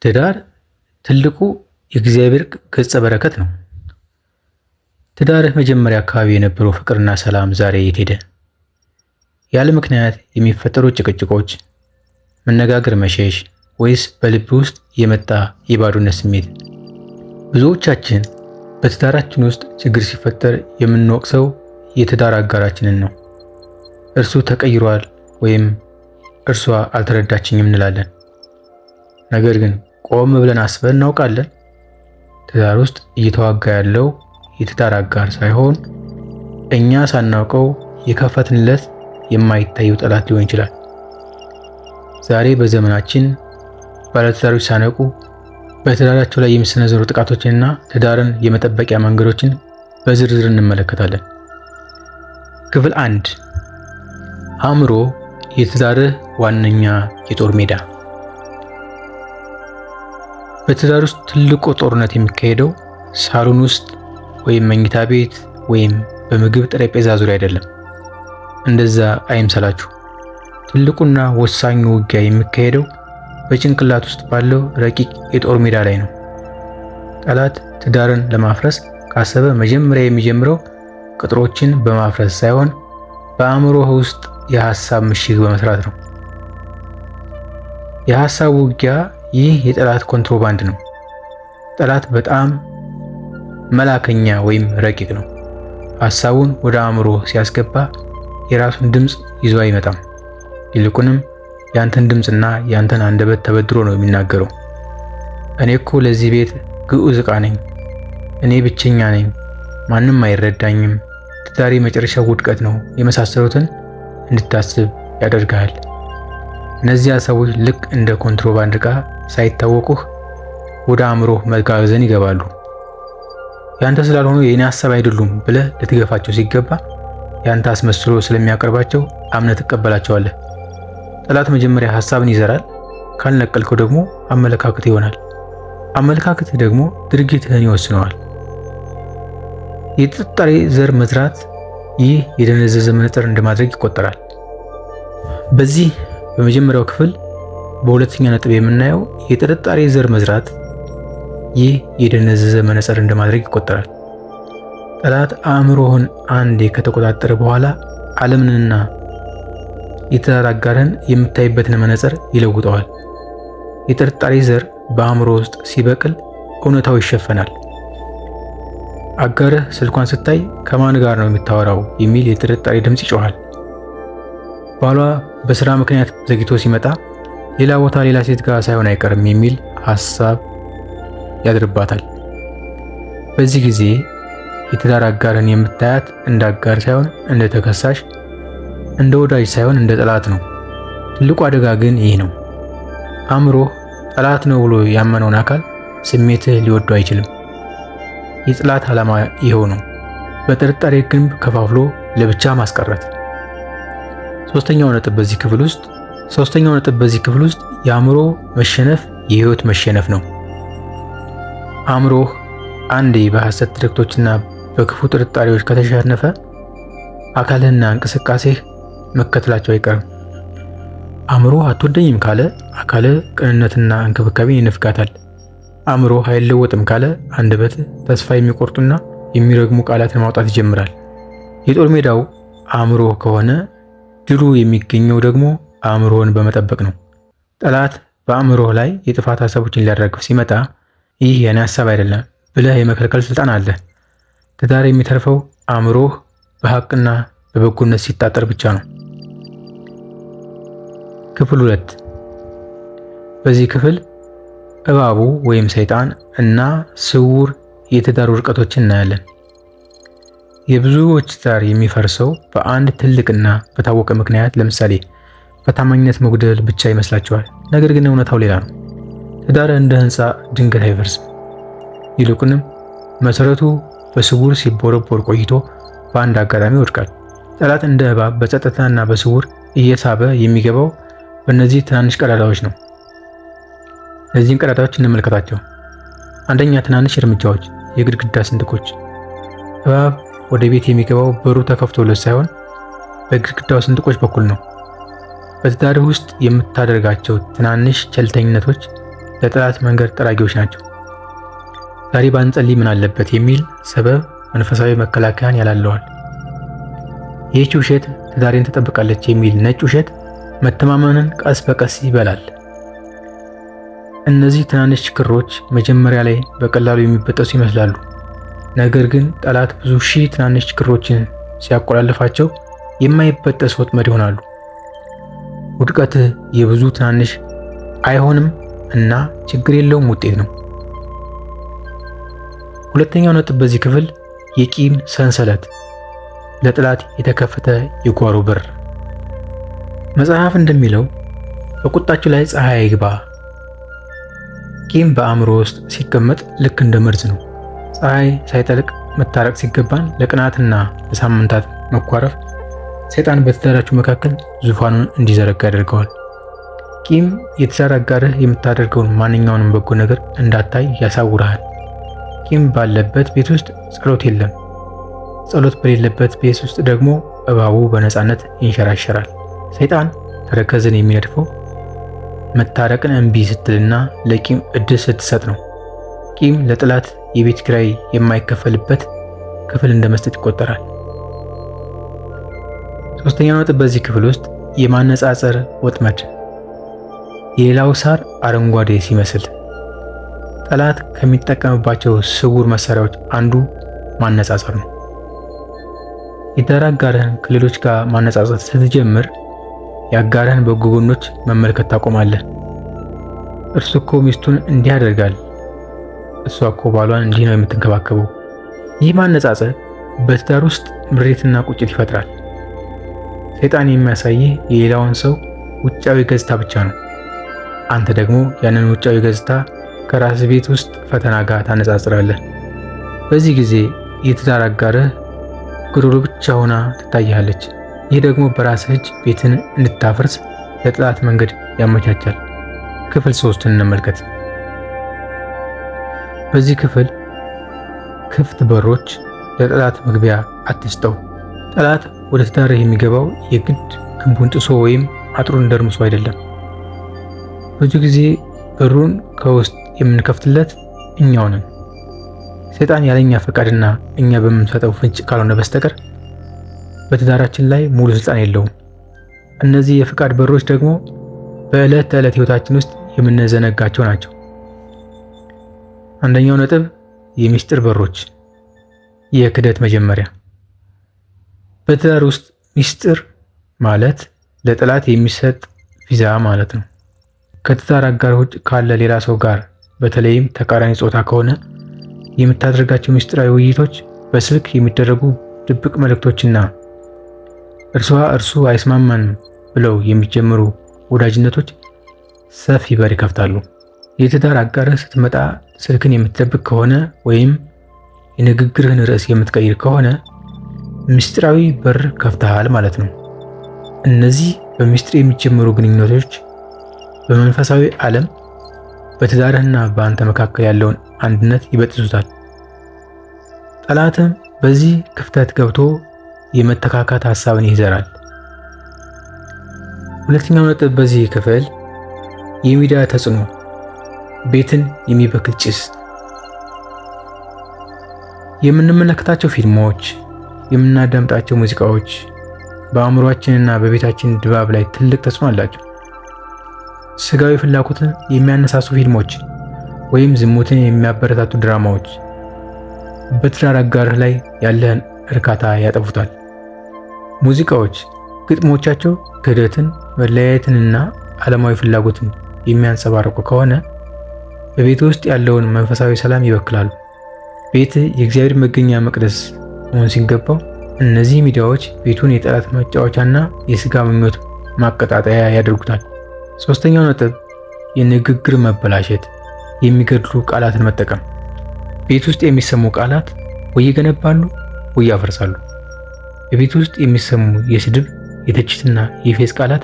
ትዳር ትልቁ የእግዚአብሔር ገጸ በረከት ነው። ትዳርህ መጀመሪያ አካባቢ የነበረው ፍቅርና ሰላም ዛሬ የት ሄደ? ያለ ምክንያት የሚፈጠሩ ጭቅጭቆች፣ መነጋገር መሸሽ፣ ወይስ በልብ ውስጥ የመጣ የባዶነት ስሜት? ብዙዎቻችን በትዳራችን ውስጥ ችግር ሲፈጠር የምንወቅሰው የትዳር አጋራችንን ነው። እርሱ ተቀይሯል ወይም እርሷ አልተረዳችኝም እንላለን። ነገር ግን ቆም ብለን አስበን እናውቃለን? ትዳር ውስጥ እየተዋጋ ያለው የትዳር አጋር ሳይሆን እኛ ሳናውቀው የከፈትንለት የማይታየው ጠላት ሊሆን ይችላል። ዛሬ በዘመናችን ባለትዳሮች ሳነቁ በትዳራቸው ላይ የሚሰነዘሩ ጥቃቶችንና ትዳርን የመጠበቂያ መንገዶችን በዝርዝር እንመለከታለን። ክፍል 1 አእምሮ የትዳርህ ዋነኛ የጦር ሜዳ። በትዳር ውስጥ ትልቁ ጦርነት የሚካሄደው ሳሎን ውስጥ ወይም መኝታ ቤት ወይም በምግብ ጠረጴዛ ዙሪያ አይደለም። እንደዛ አይምሰላችሁ። ትልቁና ወሳኙ ውጊያ የሚካሄደው በጭንቅላት ውስጥ ባለው ረቂቅ የጦር ሜዳ ላይ ነው። ጠላት ትዳርን ለማፍረስ ካሰበ መጀመሪያ የሚጀምረው ቅጥሮችን በማፍረስ ሳይሆን በአእምሮህ ውስጥ የሐሳብ ምሽግ በመስራት ነው። የሐሳብ ውጊያ ይህ የጠላት ኮንትሮባንድ ነው። ጠላት በጣም መላከኛ ወይም ረቂቅ ነው። ሐሳቡን ወደ አእምሮ ሲያስገባ የራሱን ድምፅ ይዞ አይመጣም። ይልቁንም ያንተን ድምፅና ያንተን አንደበት ተበድሮ ነው የሚናገረው። እኔ እኮ ለዚህ ቤት ግዑዝ ዕቃ ነኝ፣ እኔ ብቸኛ ነኝ፣ ማንም አይረዳኝም፣ ትዳሬ መጨረሻ ውድቀት ነው የመሳሰሉትን እንድታስብ ያደርግሃል። እነዚህ ሐሳቦች ልክ እንደ ኮንትሮባንድ ዕቃ ሳይታወቁህ ወደ አእምሮህ መጋዘን ይገባሉ። ያንተ ስላልሆኑ የኔ ሐሳብ አይደሉም ብለህ ልትገፋቸው ሲገባ ያንተ አስመስሎ ስለሚያቀርባቸው አምነህ ትቀበላቸዋለህ። ጠላት መጀመሪያ ሐሳብን ይዘራል፣ ካልነቀልከው ደግሞ አመለካከት ይሆናል። አመለካከትህ ደግሞ ድርጊትህን ይወስነዋል። የጥርጣሬ ዘር መዝራት ይህ የደነዘዘ መነጽር እንደማድረግ ይቆጠራል። በዚህ በመጀመሪያው ክፍል በሁለተኛ ነጥብ የምናየው የጥርጣሬ ዘር መዝራት ይህ የደነዘዘ መነጽር እንደማድረግ ይቆጠራል። ጠላት አእምሮህን አንዴ ከተቆጣጠረ በኋላ ዓለምንና የትዳር አጋርህን የምታይበትን መነጽር ይለውጠዋል። የጥርጣሬ ዘር በአእምሮ ውስጥ ሲበቅል እውነታው ይሸፈናል። አጋርህ ስልኳን ስታይ ከማን ጋር ነው የምታወራው የሚል የጥርጣሬ ድምፅ ይጮሃል። ባሏ በስራ ምክንያት ዘግይቶ ሲመጣ ሌላ ቦታ ሌላ ሴት ጋር ሳይሆን አይቀርም የሚል ሐሳብ ያድርባታል። በዚህ ጊዜ የትዳር አጋርን የምታያት እንደ አጋር ሳይሆን እንደ ተከሳሽ፣ እንደ ወዳጅ ሳይሆን እንደ ጠላት ነው። ትልቁ አደጋ ግን ይህ ነው። አእምሮህ ጠላት ነው ብሎ ያመነውን አካል ስሜትህ ሊወዱ አይችልም። የጠላት ዓላማ ይኸው ነው፣ በጥርጣሬ ግንብ ከፋፍሎ ለብቻ ማስቀረት። ሶስተኛው ነጥብ በዚህ ክፍል ውስጥ የአእምሮ መሸነፍ የህይወት መሸነፍ ነው። አእምሮህ አንዴ በሐሰት ትርክቶችና በክፉ ጥርጣሬዎች ከተሸነፈ አካልህና እንቅስቃሴህ መከተላቸው አይቀርም። አእምሮህ አትወደኝም ካለ አካልህ ቅንነትና እንክብካቤን ይነፍጋታል። አእምሮህ አይለወጥም ካለ አንደበት ተስፋ የሚቆርጡና የሚረግሙ ቃላትን ማውጣት ይጀምራል። የጦር ሜዳው አእምሮህ ከሆነ ድሉ የሚገኘው ደግሞ አእምሮህን በመጠበቅ ነው። ጠላት በአእምሮህ ላይ የጥፋት ሐሳቦችን ሊያራግፍ ሲመጣ ይህ የኔ ሐሳብ አይደለም ብለህ የመከልከል ስልጣን አለ። ትዳር የሚተርፈው አእምሮህ በሐቅና በበጎነት ሲታጠር ብቻ ነው። ክፍል 2 በዚህ ክፍል እባቡ ወይም ሰይጣን እና ስውር የትዳር ውድቀቶችን እናያለን። የብዙዎች ትዳር የሚፈርሰው በአንድ ትልቅና በታወቀ ምክንያት፣ ለምሳሌ በታማኝነት መጉደል ብቻ ይመስላቸዋል። ነገር ግን እውነታው ሌላ ነው። ትዳር እንደ ሕንፃ ድንገት አይፈርስም። ይልቁንም መሰረቱ በስውር ሲቦረቦር ቆይቶ በአንድ አጋጣሚ ይወድቃል። ጠላት እንደ እባብ በጸጥታና በስውር እየሳበ የሚገባው በእነዚህ ትናንሽ ቀዳዳዎች ነው። እነዚህን ቀዳዳዎች እንመልከታቸው። አንደኛ፣ ትናንሽ እርምጃዎች፣ የግድግዳ ስንጥቆች። እባብ ወደ ቤት የሚገባው በሩ ተከፍቶለት ሳይሆን በግድግዳው ስንጥቆች በኩል ነው። በትዳርህ ውስጥ የምታደርጋቸው ትናንሽ ቸልተኝነቶች ለጠላት መንገድ ጠራጊዎች ናቸው። ዛሬ ባንጸልይ ምን አለበት የሚል ሰበብ መንፈሳዊ መከላከያን ያላለዋል። ይህች ውሸት ትዳሬን ትጠብቃለች የሚል ነጭ ውሸት መተማመንን ቀስ በቀስ ይበላል። እነዚህ ትናንሽ ክሮች መጀመሪያ ላይ በቀላሉ የሚበጠሱ ይመስላሉ። ነገር ግን ጠላት ብዙ ሺህ ትናንሽ ክሮችን ሲያቆላልፋቸው የማይበጠስ ወጥመድ ይሆናሉ። ውድቀትህ የብዙ ትናንሽ አይሆንም እና ችግር የለውም ውጤት ነው። ሁለተኛው ነጥብ በዚህ ክፍል የቂም ሰንሰለት፣ ለጠላት የተከፈተ የጓሮ በር። መጽሐፍ እንደሚለው በቁጣችሁ ላይ ፀሐይ አይግባ። ቂም በአእምሮ ውስጥ ሲቀመጥ ልክ እንደ መርዝ ነው። ፀሐይ ሳይጠልቅ መታረቅ ሲገባን ለቅናትና ለሳምንታት መኳረፍ ሰይጣን በትዳራችሁ መካከል ዙፋኑን እንዲዘረጋ ያደርገዋል። ቂም የትዳር አጋርህ የምታደርገውን ማንኛውንም በጎ ነገር እንዳታይ ያሳውርሃል። ቂም ባለበት ቤት ውስጥ ጸሎት የለም። ጸሎት በሌለበት ቤት ውስጥ ደግሞ እባቡ በነፃነት ይንሸራሸራል። ሰይጣን ተረከዝን የሚነድፈው መታረቅን እምቢ ስትልና ለቂም እድል ስትሰጥ ነው። ቂም ለጠላት የቤት ኪራይ የማይከፈልበት ክፍል እንደመስጠት ይቆጠራል። ሶስተኛው ነጥብ በዚህ ክፍል ውስጥ የማነጻጸር ወጥመድ፣ የሌላው ሳር አረንጓዴ ሲመስል። ጠላት ከሚጠቀምባቸው ስውር መሳሪያዎች አንዱ ማነጻጸር ነው። የትዳር አጋርህን ከሌሎች ጋር ማነጻጸር ስትጀምር የአጋርህን በጎ ጎኖች መመልከት ታቆማለህ። እርሱ እኮ ሚስቱን እንዲህ ያደርጋል፣ እሷ እኮ ባሏን እንዲህ ነው የምትንከባከበው። ይህ ማነጻጸር በትዳር ውስጥ ምሬትና ቁጭት ይፈጥራል። ሰይጣን የሚያሳይህ የሌላውን ሰው ውጫዊ ገጽታ ብቻ ነው። አንተ ደግሞ ያንን ውጫዊ ገጽታ ከራስ ቤት ውስጥ ፈተና ጋር ታነጻጽራለህ። በዚህ ጊዜ የትዳር አጋርህ ጎዶሎ ብቻ ሆና ትታያለች። ይህ ደግሞ በራስህ እጅ ቤትን እንድታፈርስ ለጠላት መንገድ ያመቻቻል። ክፍል 3 እንመልከት። በዚህ ክፍል ክፍት በሮች ለጠላት መግቢያ አትስጠው። ጠላት ወደ ትዳርህ የሚገባው የግድ ግንቡን ጥሶ ወይም አጥሩን ደርምሶ አይደለም። ብዙ ጊዜ በሩን ከውስጥ የምንከፍትለት እኛው ነን። ሰይጣን ያለኛ ፈቃድና እኛ በምንሰጠው ፍንጭ ካልሆነ በስተቀር በትዳራችን ላይ ሙሉ ስልጣን የለውም። እነዚህ የፈቃድ በሮች ደግሞ በዕለት ተዕለት ህይወታችን ውስጥ የምንዘነጋቸው ናቸው። አንደኛው ነጥብ የሚስጥር በሮች፣ የክደት መጀመሪያ። በትዳር ውስጥ ሚስጥር ማለት ለጠላት የሚሰጥ ቪዛ ማለት ነው። ከትዳር አጋር ውጭ ካለ ሌላ ሰው ጋር በተለይም ተቃራኒ ጾታ ከሆነ የምታደርጋቸው ሚስጥራዊ ውይይቶች፣ በስልክ የሚደረጉ ድብቅ መልእክቶችና እርሱ አይስማማንም ብለው የሚጀምሩ ወዳጅነቶች ሰፊ በር ይከፍታሉ። የትዳር አጋርህ ስትመጣ ስልክን የምትደብቅ ከሆነ ወይም የንግግርህን ርዕስ የምትቀይር ከሆነ ምስጢራዊ በር ከፍተሃል ማለት ነው። እነዚህ በሚስጥር የሚጀምሩ ግንኙነቶች በመንፈሳዊ ዓለም በትዳርህና በአንተ መካከል ያለውን አንድነት ይበጥሱታል። ጠላትም በዚህ ክፍተት ገብቶ የመተካካት ሐሳብን ይዘራል። ሁለተኛው ነጥብ በዚህ ክፍል የሚዲያ ተጽዕኖ፣ ቤትን የሚበክል ጭስ። የምንመለከታቸው ፊልሞች፣ የምናዳምጣቸው ሙዚቃዎች በአእምሯችንና በቤታችን ድባብ ላይ ትልቅ ተጽዕኖ አላቸው። ስጋዊ ፍላጎትን የሚያነሳሱ ፊልሞች ወይም ዝሙትን የሚያበረታቱ ድራማዎች በትዳር አጋርህ ላይ ያለህን እርካታ ያጠፉታል። ሙዚቃዎች ግጥሞቻቸው ክህደትን፣ መለያየትንና ዓለማዊ ፍላጎትን የሚያንጸባርቁ ከሆነ በቤት ውስጥ ያለውን መንፈሳዊ ሰላም ይበክላሉ። ቤት የእግዚአብሔር መገኛ መቅደስ መሆን ሲገባው እነዚህ ሚዲያዎች ቤቱን የጠላት መጫወቻና የስጋ ምኞት ማቀጣጠያ ያደርጉታል። ሶስተኛው ነጥብ የንግግር መበላሸት፣ የሚገድሉ ቃላትን መጠቀም። ቤት ውስጥ የሚሰሙ ቃላት ወይ ይገነባሉ ወይ ያፈርሳሉ። በቤት ውስጥ የሚሰሙ የስድብ፣ የትችትና የፌዝ ቃላት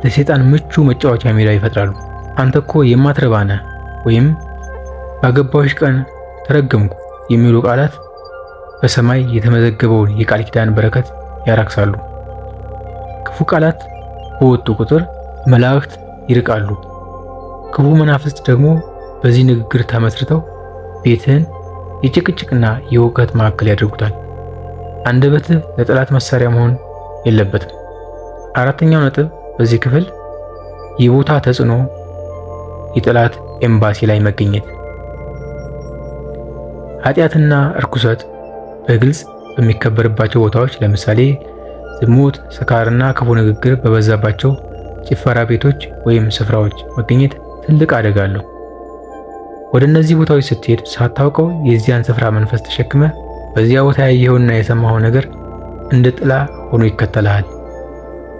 ለሰይጣን ምቹ መጫወቻ ሜዳ ይፈጥራሉ። አንተ እኮ የማትረባ ነህ ወይም ባገባዎች ቀን ተረገምኩ የሚሉ ቃላት በሰማይ የተመዘገበውን የቃል ኪዳን በረከት ያራክሳሉ። ክፉ ቃላት በወጡ ቁጥር መላእክት ይርቃሉ። ክፉ መናፍስት ደግሞ በዚህ ንግግር ተመስርተው ቤትህን የጭቅጭቅና የእውቀት ማዕከል ያደርጉታል። አንደበትህ ለጠላት መሳሪያ መሆን የለበትም። አራተኛው ነጥብ በዚህ ክፍል የቦታ ተጽዕኖ፣ የጠላት ኤምባሲ ላይ መገኘት። ኃጢአትና እርኩሰት በግልጽ በሚከበርባቸው ቦታዎች ለምሳሌ ዝሙት፣ ስካርና ክፉ ንግግር በበዛባቸው ጭፈራ ቤቶች ወይም ስፍራዎች መገኘት ትልቅ አደጋ አለው። ወደ እነዚህ ቦታዎች ስትሄድ ሳታውቀው የዚያን ስፍራ መንፈስ ተሸክመ በዚያ ቦታ ያየኸውና የሰማኸው ነገር እንደ ጥላ ሆኖ ይከተልሃል።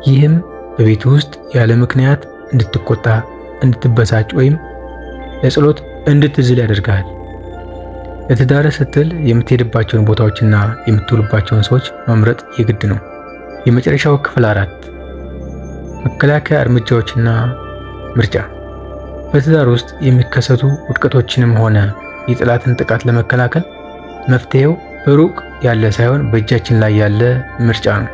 ይህም በቤት ውስጥ ያለ ምክንያት እንድትቆጣ፣ እንድትበሳጭ ወይም ለጸሎት እንድትዝል ያደርግሃል። ለትዳርህ ስትል የምትሄድባቸውን ቦታዎችና የምትውልባቸውን ሰዎች መምረጥ የግድ ነው። የመጨረሻው ክፍል 4 መከላከያ እርምጃዎችና ምርጫ። በትዳር ውስጥ የሚከሰቱ ውድቀቶችንም ሆነ የጠላትን ጥቃት ለመከላከል መፍትሄው በሩቅ ያለ ሳይሆን በእጃችን ላይ ያለ ምርጫ ነው።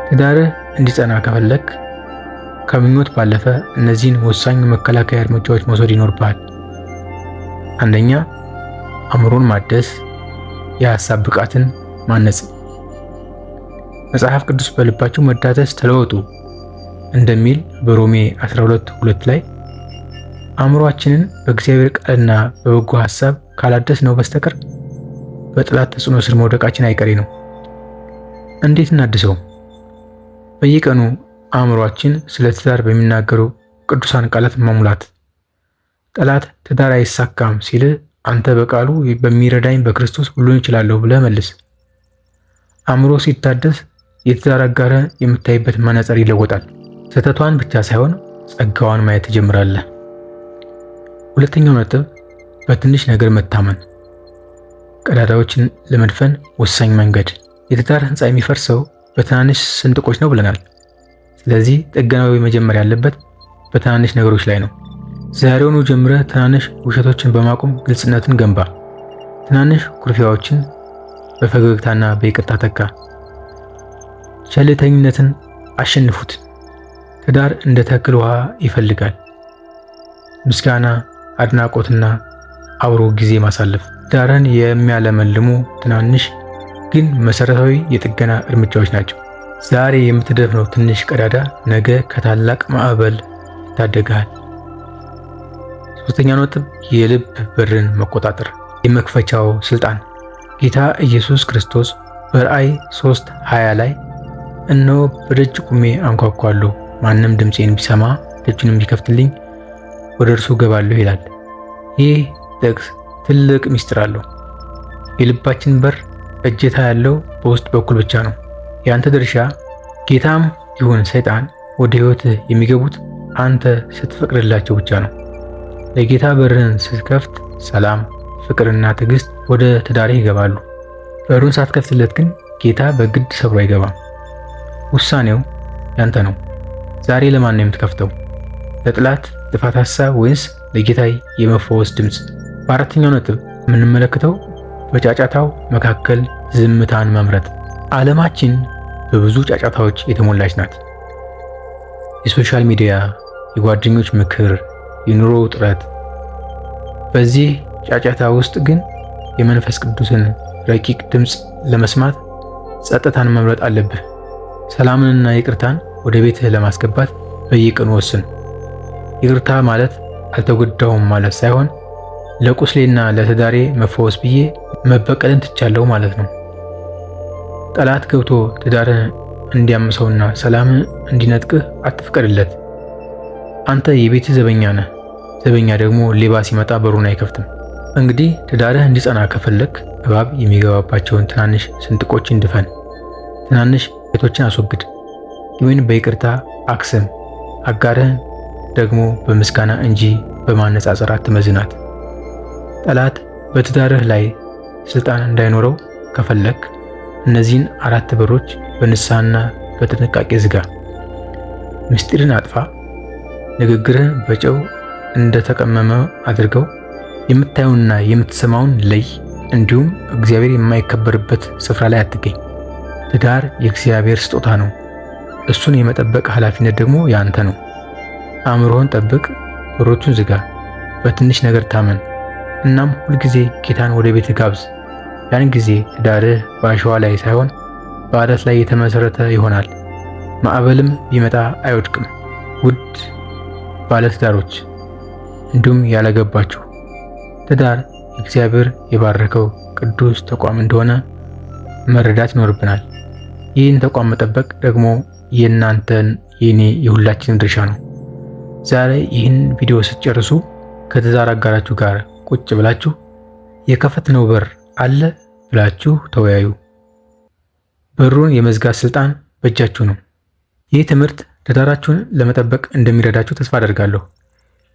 ትዳርህ እንዲጸና ከፈለክ ከምኞት ባለፈ እነዚህን ወሳኝ መከላከያ እርምጃዎች መውሰድ ይኖርብሃል። አንደኛ፣ አእምሮን ማደስ፣ የሐሳብ ብቃትን ማነጽ። መጽሐፍ ቅዱስ በልባችሁ መዳሰስ ተለወጡ እንደሚል በሮሜ 12:2 ላይ አእምሮአችንን በእግዚአብሔር ቃልና በበጎ ሐሳብ ካላደስ ነው በስተቀር በጠላት ተጽዕኖ ስር መውደቃችን አይቀሬ ነው። እንዴት እናድሰው? በየቀኑ አእምሮአችን ስለ ትዳር በሚናገሩ ቅዱሳን ቃላት መሙላት። ጠላት ትዳር አይሳካም ሲል አንተ በቃሉ በሚረዳኝ በክርስቶስ ሁሉን እችላለሁ ብለህ መልስ። አእምሮ ሲታደስ የትዳር አጋርህን የምታይበት መነጽር ይለወጣል። ስህተቷን ብቻ ሳይሆን ጸጋዋን ማየት ትጀምራለህ። ሁለተኛው ነጥብ በትንሽ ነገር መታመን። ቀዳዳዎችን ለመድፈን ወሳኝ መንገድ። የትዳር ህንፃ የሚፈርሰው በትናንሽ ስንጥቆች ነው ብለናል። ስለዚህ ጥገናዊ መጀመር ያለበት በትናንሽ ነገሮች ላይ ነው። ዛሬውኑ ጀምረህ ትናንሽ ውሸቶችን በማቆም ግልጽነትን ገንባ። ትናንሽ ኩርፊያዎችን በፈገግታና በይቅርታ ተካ። ቸልተኝነትን አሸንፉት። ትዳር እንደ ተክል ውሃ ይፈልጋል። ምስጋና፣ አድናቆትና አብሮ ጊዜ ማሳለፍ ትዳርን የሚያለመልሙ ትናንሽ ግን መሰረታዊ የጥገና እርምጃዎች ናቸው። ዛሬ የምትደፍነው ትንሽ ቀዳዳ ነገ ከታላቅ ማዕበል ይታደግሃል። ሶስተኛው ነጥብ የልብ በርን መቆጣጠር። የመክፈቻው ስልጣን። ጌታ ኢየሱስ ክርስቶስ በራእይ 3:20 ላይ እነሆ በደጅ ቆሜ አንኳኳለሁ፣ ማንም ድምፄን ቢሰማ ደጁንም ቢከፍትልኝ ወደ እርሱ እገባለሁ ይላል። ይህ ጥቅስ ትልቅ ምስጢር አለው። የልባችን በር እጀታ ያለው በውስጥ በኩል ብቻ ነው። ያንተ ድርሻ ጌታም ይሁን ሰይጣን ወደ ሕይወትህ የሚገቡት አንተ ስትፈቅድላቸው ብቻ ነው። ለጌታ በርህን ስትከፍት ሰላም፣ ፍቅርና ትዕግስት ወደ ትዳርህ ይገባሉ። በሩን ሳትከፍትለት ግን ጌታ በግድ ሰብሮ አይገባም። ውሳኔው ያንተ ነው። ዛሬ ለማን ነው የምትከፍተው? ለጠላት ጥፋት ሐሳብ ወይስ ለጌታ የመፈወስ ድምፅ? በአራተኛው ነጥብ የምንመለከተው በጫጫታው መካከል ዝምታን መምረጥ። ዓለማችን በብዙ ጫጫታዎች የተሞላች ናት። የሶሻል ሚዲያ፣ የጓደኞች ምክር፣ የኑሮ ውጥረት። በዚህ ጫጫታ ውስጥ ግን የመንፈስ ቅዱስን ረቂቅ ድምፅ ለመስማት ጸጥታን መምረጥ አለብህ። ሰላምንና ይቅርታን ወደ ቤትህ ለማስገባት በየቀኑ ወስን። ይቅርታ ማለት አልተጎዳውም ማለት ሳይሆን ለቁስሌና ለትዳሬ መፈወስ ብዬ መበቀልን ትቻለሁ ማለት ነው። ጠላት ገብቶ ትዳርህን እንዲያምሰውና ሰላምን እንዲነጥቅህ አትፍቀድለት። አንተ የቤትህ ዘበኛ ነህ። ዘበኛ ደግሞ ሌባ ሲመጣ በሩን አይከፍትም። እንግዲህ ትዳርህ እንዲጸና ከፈለክ እባብ የሚገባባቸውን ትናንሽ ስንጥቆችን ድፈን። ትናንሽ ቤቶችን አስወግድ። ጊዜን በይቅርታ አክስም። አጋርህን ደግሞ በምስጋና እንጂ በማነጻጸር አትመዝናት። ጠላት በትዳርህ ላይ ስልጣን እንዳይኖረው ከፈለክ እነዚህን 4 በሮች በንስሐና በጥንቃቄ ዝጋ። ምስጢርን አጥፋ። ንግግርህን በጨው እንደተቀመመ አድርገው። የምታየውንና የምትሰማውን ለይ። እንዲሁም እግዚአብሔር የማይከበርበት ስፍራ ላይ አትገኝ። ትዳር የእግዚአብሔር ስጦታ ነው። እሱን የመጠበቅ ኃላፊነት ደግሞ ያንተ ነው። አእምሮህን ጠብቅ፣ በሮቹን ዝጋ፣ በትንሽ ነገር ታመን፣ እናም ሁልጊዜ ጌታን ወደ ቤትህ ጋብዝ። ያን ጊዜ ትዳርህ በአሸዋ ላይ ሳይሆን በዓለት ላይ የተመሰረተ ይሆናል። ማዕበልም ቢመጣ አይወድቅም። ውድ ባለትዳሮች እንዲሁም ያላገባችሁ፣ ትዳር እግዚአብሔር የባረከው ቅዱስ ተቋም እንደሆነ መረዳት ይኖርብናል። ይህን ተቋም መጠበቅ ደግሞ የእናንተን፣ የኔ፣ የሁላችንም ድርሻ ነው። ዛሬ ይህን ቪዲዮ ስትጨርሱ ከትዳር አጋራችሁ ጋር ቁጭ ብላችሁ የከፈትነው በር አለ ብላችሁ ተወያዩ። በሩን የመዝጋት ስልጣን በእጃችሁ ነው። ይህ ትምህርት ትዳራችሁን ለመጠበቅ እንደሚረዳችሁ ተስፋ አደርጋለሁ።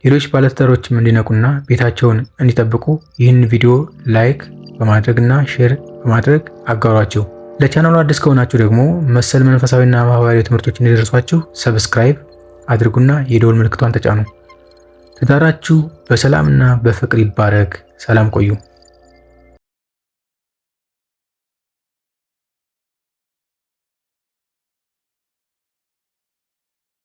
ሌሎች ባለትዳሮችም እንዲነቁና ቤታቸውን እንዲጠብቁ ይህን ቪዲዮ ላይክ በማድረግና ሼር በማድረግ አጋሯቸው። ለቻናሉ አዲስ ከሆናችሁ ደግሞ መሰል መንፈሳዊና ማህበራዊ ትምህርቶች እንዲደርሷችሁ ሰብስክራይብ አድርጉና የደወል ምልክቷን ተጫኑ። ትዳራችሁ በሰላምና በፍቅር ይባረክ። ሰላም ቆዩ።